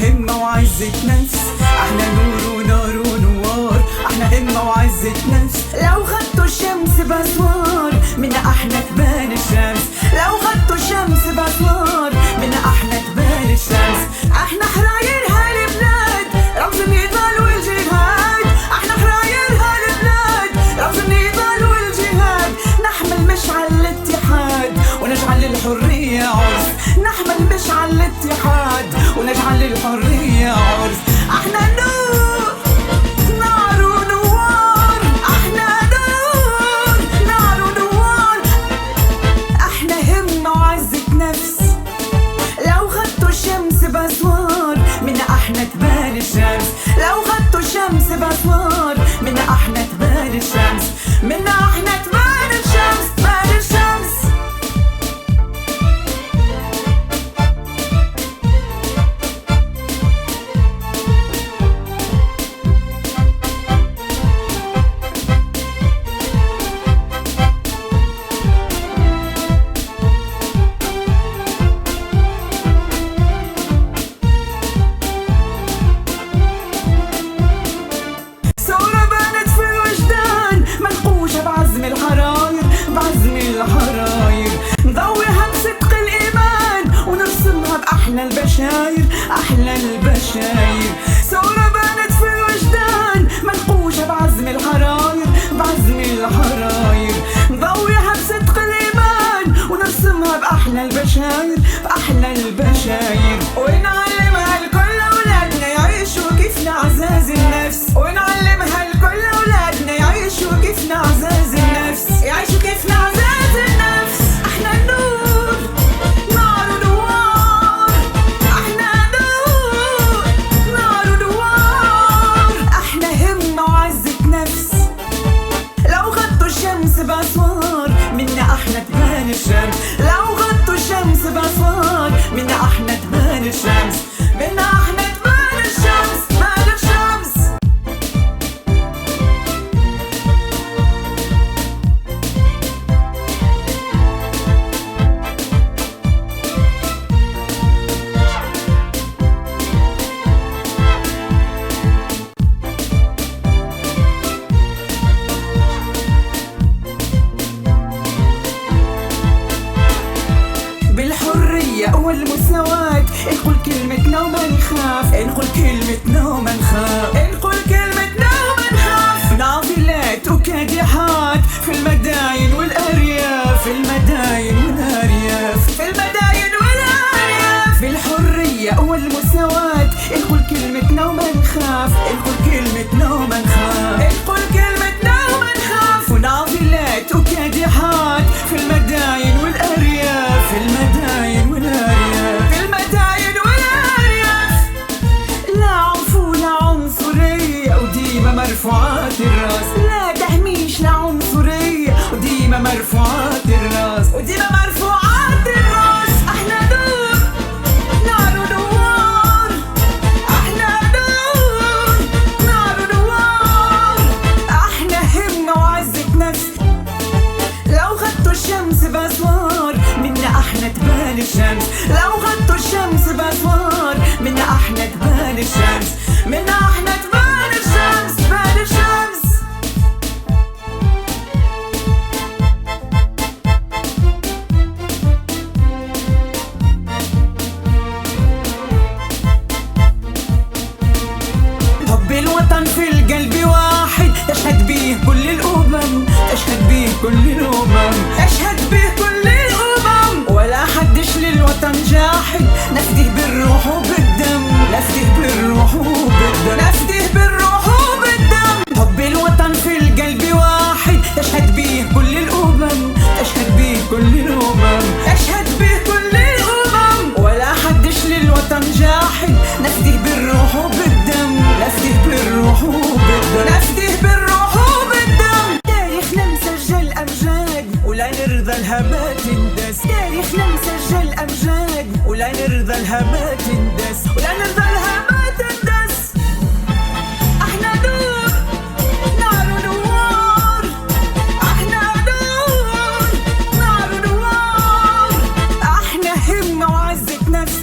همة وعزة نفس، احنا نور ونار ونوار، احنا همة وعزة نفس. لو خدتوا الشمس بأسوار منا احنا تبان الشمس، لو خدتوا الشمس بأسوار منا احنا تبان الشمس. احنا حراير هالبلاد رمز النضال والجهاد، احنا حراير هالبلاد رمز النضال والجهاد. نحمل مشعل الاتحاد ونجعل الحرية عرس، نحمل مشعل الاتحاد ونجعل الحرية عرس. احنا نور نار ونوار، احنا نور نار ونوار، احنا همة وعزة نفس. لو خدتوا الشمس بأسوار منا احنا تبان الشمس، لو خدتوا الشمس بأسوار منا احنا تبان الشمس، منا احنا تبان الشمس، تبان الشمس. أحلى البشاير أحلى البشاير، ثورة بانت في الوجدان منقوشة بعزم الحراير، بعزم الحراير. نضويها بصدق الإيمان ونرسمها بأحلى البشاير، بأحلى البشاير. ونعلمها لكل أولادنا يعيشوا كيفنا عزاز النفس، ونعلمها لكل أولادنا يعيشوا كيفنا عزاز النفس، يعيشوا كيفنا عزاز النفس. احنا النور نار ونوار، احنا نور نار ونوار، احنا همة وعزة نفس. لو خدتوا الشمس بأسوار منا احنا تبان الشمس، لو خدتوا الشمس بأسوار منا احنا تبان الشمس، منا احنا تبان الشمس، تبان الشمس. بالحرية والمساواة نقول كلمتنا وما نخاف، نقول كلمتنا وما نخاف، نقول كلمتنا وما نخاف. ناضلات وكادحات في المداين والأرياف، في المداين والأرياف، في المداين والأرياف. بالحرية والمساواة نقول كلمتنا وما نخاف، نقول كلمتنا وما نخاف، نقول كلمتنا وما نخاف. وناضلات وكادحات في المداين والأرياف، في المداين والأرياف، في المداين والأرياف. لا عنف ولا عنصرية وديما مرفوعات الراس، لا تهميش لا عنصرية وديما مرفوعات الراس، وديما مرفوعات الراس. احنا نور نار ونوار، احنا نور نار ونوار، احنا همة وعزة نفس. لو خدتوا الشمس بأسوار منا احنا تبان الشمس، لو خدتوا الشمس بأسوار منا احنا تبان الشمس، منا احنا تبان الشمس، تبان الشمس. حب الوطن في القلب واحد، تشهد به كل الأمم، تشهد به كل الأمم، تشهد به كل الأمم. ولا حدش للوطن جاحد، نفديه بالروح وبالدم، نفديه بالروح وبالدم، نفديه بالروح وبالدم. حب الوطن في القلب واحد، تشهد به كل الأمم، تشهد به كل الأمم، تشهد به كل الأمم. ولا حدش للوطن جاحد، نفديه بالروح وبالدم، نفديه بالروح وبالدم، نفديه بالروح وبالدم. تاريخنا مسجل أمجاد ولا نرضى الهبات تندس، تاريخنا مسجل أمجاد ولا نرضى الهبات تندس، ولا نرضى الهبات تندس. احنا نور نار ونوار، احنا نور نار ونوار، احنا همة وعزة نفس.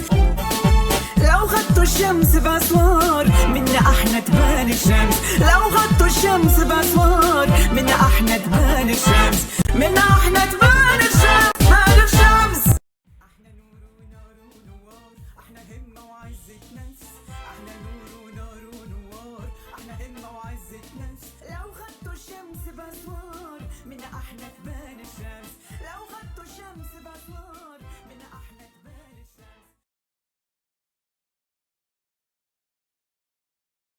لو خدتوا الشمس بأسوار منا احنا تبان الشمس، لو غطوا الشمس بأسوار منا احنا تبان الشمس، منا احنا تبان الشمس، تبان الشمس. احنا نور ونار ونوار، احنا همة وعزة ناس، احنا نور ونار ونوار، احنا همة وعزة ناس، لو غطوا الشمس بأسوار منا احنا تبان